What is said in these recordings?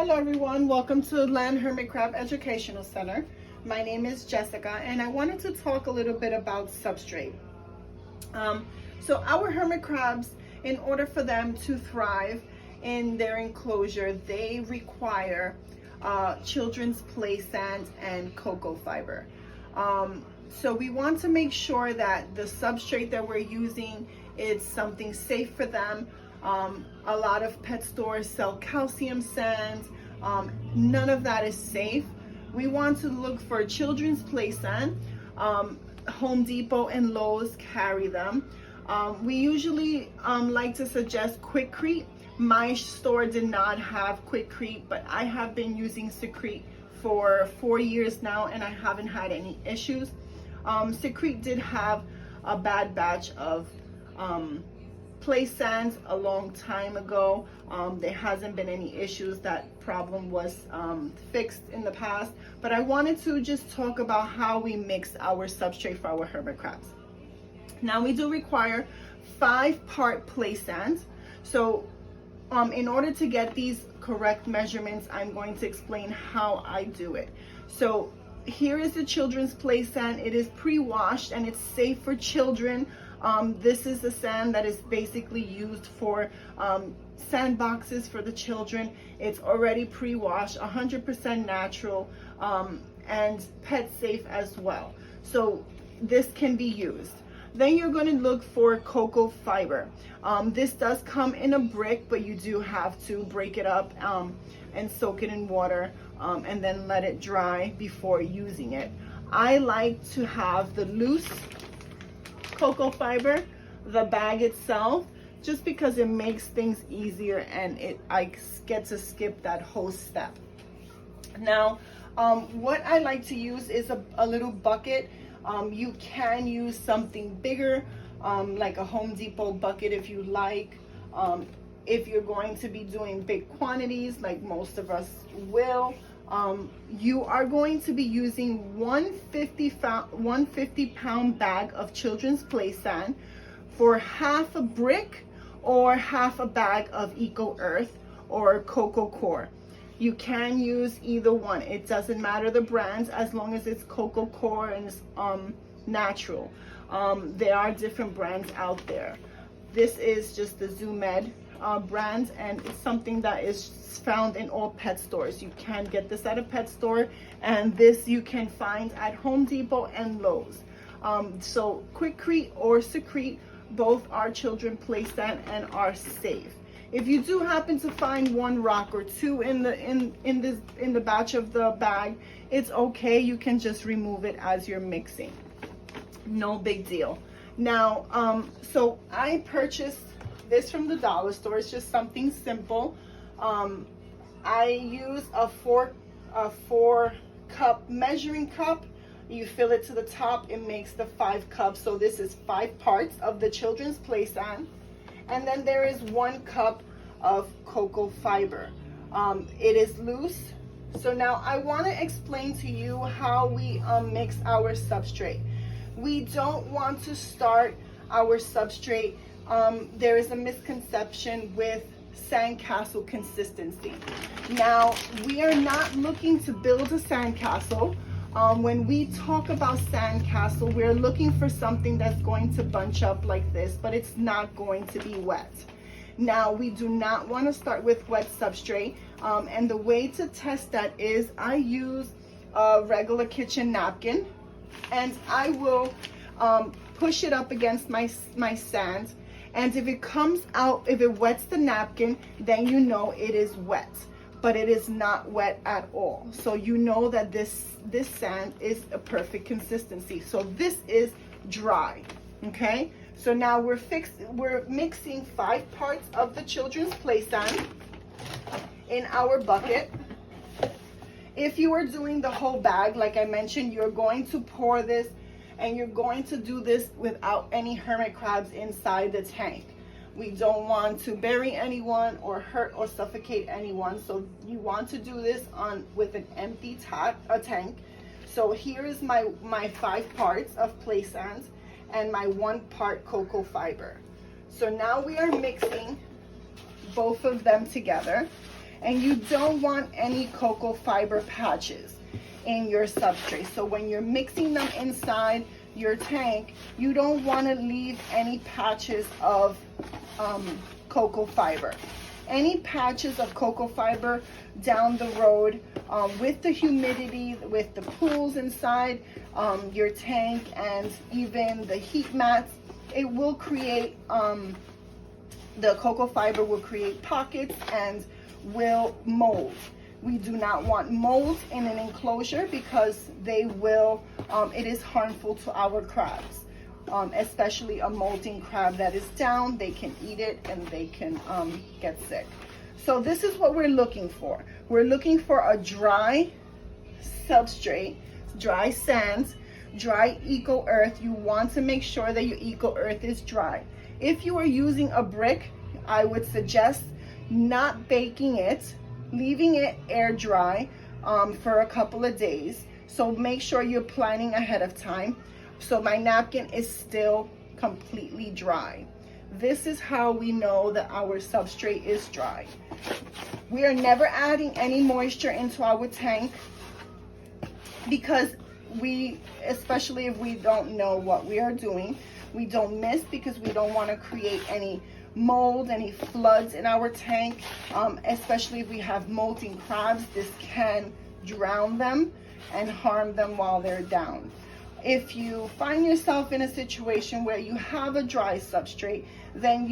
Hello everyone, welcome to Land Hermit Crab Educational Center. My name is Jessica and I wanted to talk a little bit about substrate. So our hermit crabs, in order for them to thrive in their enclosure, they require children's play sand and cocoa fiber. So we want to make sure that the substrate that we're using is something safe for them. A lot of pet stores sell calcium sand. None of that is safe. We want to look for children's play sand. Home Depot and Lowe's carry them. We usually like to suggest Quikrete. My store did not have Quikrete, but I have been using Secrete for 4 years now and I haven't had any issues. Secrete did have a bad batch of Playsand a long time ago. There hasn't been any issues. That problem was fixed in the past, but I wanted to just talk about how we mix our substrate for our hermit crabs. Now we do require 5-part Playsand. So in order to get these correct measurements, I'm going to explain how I do it. So here is the children's Playsand. It is pre-washed and it's safe for children. This is the sand that is basically used for sandboxes for the children. It's already pre-washed, 100% natural, and pet safe as well. So this can be used. Then you're going to look for cocoa fiber. This does come in a brick, but you do have to break it up and soak it in water and then let it dry before using it. I like to have the loose cocoa fiber, the bag itself, just because it makes things easier and I get to skip that whole step. Now, what I like to use is a little bucket. You can use something bigger, like a Home Depot bucket if you like. If you're going to be doing big quantities, like most of us will, you are going to be using 150 pound bag of children's play sand for half a brick or half a bag of Eco Earth or Coco Core. You can use either one. It doesn't matter the brands as long as it's Coco Core and it's natural. There are different brands out there. This is just the Zoomed brand, and it's something that is found in all pet stores. You can get this at a pet store, and this you can find at Home Depot and Lowe's. So Quikrete or Secrete, both are children play sand and are safe. If you do happen to find one rock or two in the batch of the bag, it's okay. You can just remove it as you're mixing. No big deal. Now, so I purchased this from the dollar store. It's just something simple. I use a four cup measuring cup. You fill it to the top. It makes the 5 cups. So this is 5 parts of the children's play sand. And then there is 1 cup of cocoa fiber. It is loose. So now I want to explain to you how we mix our substrate. We don't want to start our substrate. There is a misconception with sandcastle consistency. Now, we are not looking to build a sandcastle. When we talk about sandcastle, we're looking for something that's going to bunch up like this, but it's not going to be wet. Now, we do not want to start with wet substrate, and the way to test that is I use a regular kitchen napkin, and I will push it up against my sand, and if it comes out, if it wets the napkin, then you know it is wet, but it is not wet at all. So you know that this sand is a perfect consistency. So this is dry, okay? So now we're mixing 5 parts of the children's play sand in our bucket. If you are doing the whole bag, like I mentioned, you're going to pour this and you're going to do this without any hermit crabs inside the tank. We don't want to bury anyone or hurt or suffocate anyone. So you want to do this with an empty tank. So here is my 5 parts of play sand and my 1 part cocoa fiber. So now we are mixing both of them together. And you don't want any cocoa fiber patches in your substrate. So when you're mixing them inside your tank, you don't want to leave any patches of cocoa fiber. Any patches of cocoa fiber down the road, with the humidity, with the pools inside your tank, and even the heat mats, it will create, the cocoa fiber will create pockets and will mold. We do not want mold in an enclosure because they will, it is harmful to our crabs. Especially a molting crab that is down, they can eat it and they can get sick. So this is what we're looking for. We're looking for a dry substrate, dry sands, dry eco earth. You want to make sure that your eco earth is dry. If you are using a brick, I would suggest not baking it, leaving it air dry for a couple of days. So make sure you're planning ahead of time. So my napkin is still completely dry. This is how we know that our substrate is dry. We are never adding any moisture into our tank because especially if we don't know what we are doing, we don't miss because we don't want to create any mold, any floods in our tank, especially if we have molting crabs. This can drown them and harm them while they're down. If you find yourself in a situation where you have a dry substrate, then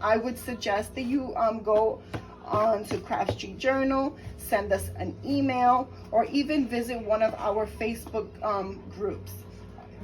I would suggest that you go on to Craft Street Journal, send us an email, or even visit one of our Facebook groups.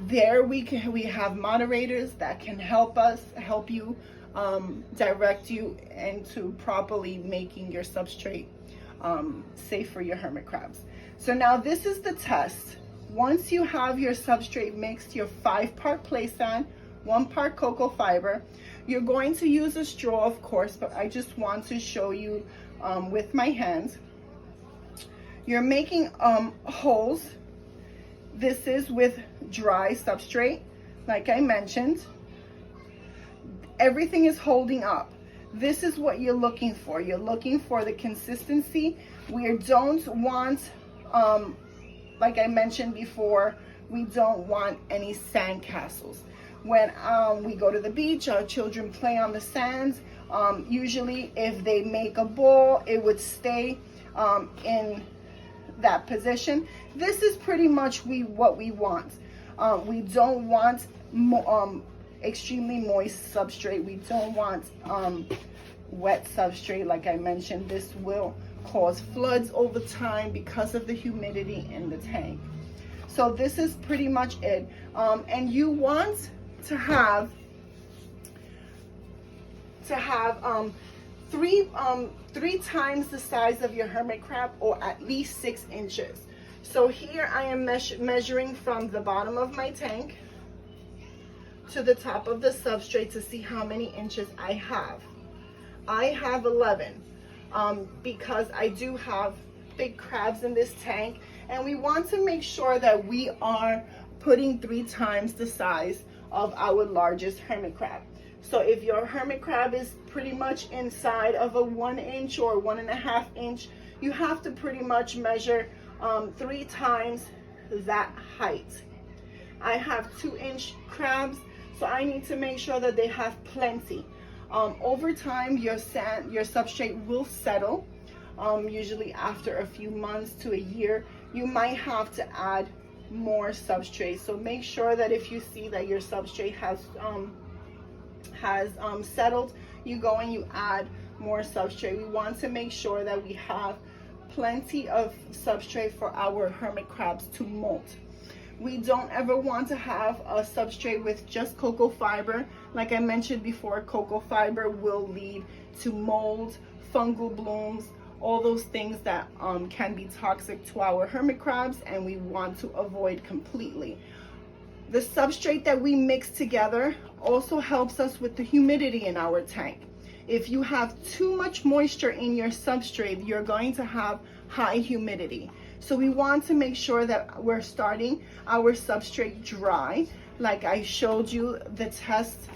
There we have moderators that can help you direct you into properly making your substrate safe for your hermit crabs. So now this is the test. Once you have your substrate mixed, your 5-part Playsand, 1 part cocoa fiber, you're going to use a straw, of course, but I just want to show you with my hands. You're making holes. This is with dry substrate, like I mentioned. Everything is holding up. This is what you're looking for. You're looking for the consistency. We don't want, like I mentioned before, we don't want any sand castles. When we go to the beach, our children play on the sands. Usually if they make a ball, it would stay in that position. This is pretty much what we want. We don't want extremely moist substrate. We don't want wet substrate. Like I mentioned, this will cause floods over time because of the humidity in the tank. So this is pretty much it. And you want to have three times the size of your hermit crab, or at least 6 inches. So here I am measuring from the bottom of my tank to the top of the substrate to see how many inches I have. I have 11 because I do have big crabs in this tank, and we want to make sure that we are putting 3 times the size of our largest hermit crab. So if your hermit crab is pretty much inside of a 1 inch or 1.5 inch, you have to pretty much measure 3 times that height. I have 2-inch crabs, so I need to make sure that they have plenty. Over time, your substrate will settle. Usually after a few months to a year, you might have to add more substrate. So make sure that if you see that your substrate has settled, you go and you add more substrate. We want to make sure that we have plenty of substrate for our hermit crabs to molt. We don't ever want to have a substrate with just cocoa fiber. Like I mentioned before, cocoa fiber will lead to mold, fungal blooms, all those things that can be toxic to our hermit crabs, and we want to avoid completely. The substrate that we mix together also helps us with the humidity in our tank. If you have too much moisture in your substrate, you're going to have high humidity. So we want to make sure that we're starting our substrate dry. Like I showed you the test,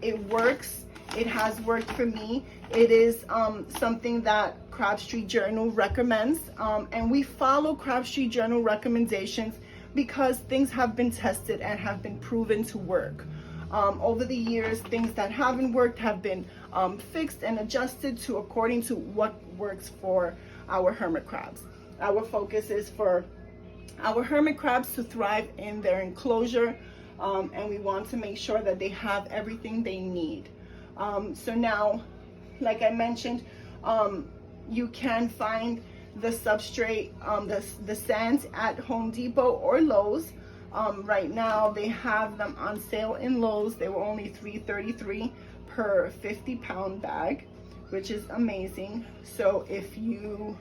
it works. It has worked for me. It is something that Crab Street Journal recommends, and we follow Crab Street Journal recommendations because things have been tested and have been proven to work. Over the years, things that haven't worked have been fixed and adjusted to according to what works for our hermit crabs. Our focus is for our hermit crabs to thrive in their enclosure, and we want to make sure that they have everything they need. So now, like I mentioned, you can find the substrate, the sands at Home Depot or Lowe's. Right now they have them on sale in Lowe's. They were only $3.33 per 50-pound bag, which is amazing. So if you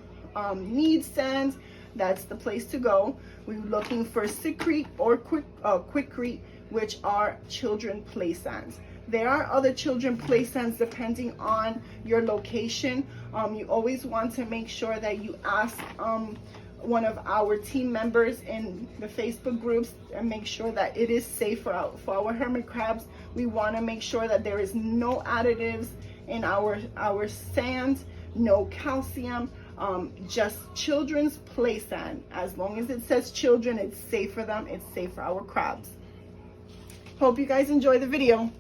need sands, that's the place to go. We're looking for Secrete or Quikrete, which are children play sands. There are other children play sands depending on your location. You always want to make sure that you ask one of our team members in the Facebook groups and make sure that it is safe for our hermit crabs. We want to make sure that there is no additives in our sand, no calcium, just children's play sand. As long as it says children, it's safe for them, it's safe for our crabs. Hope you guys enjoy the video.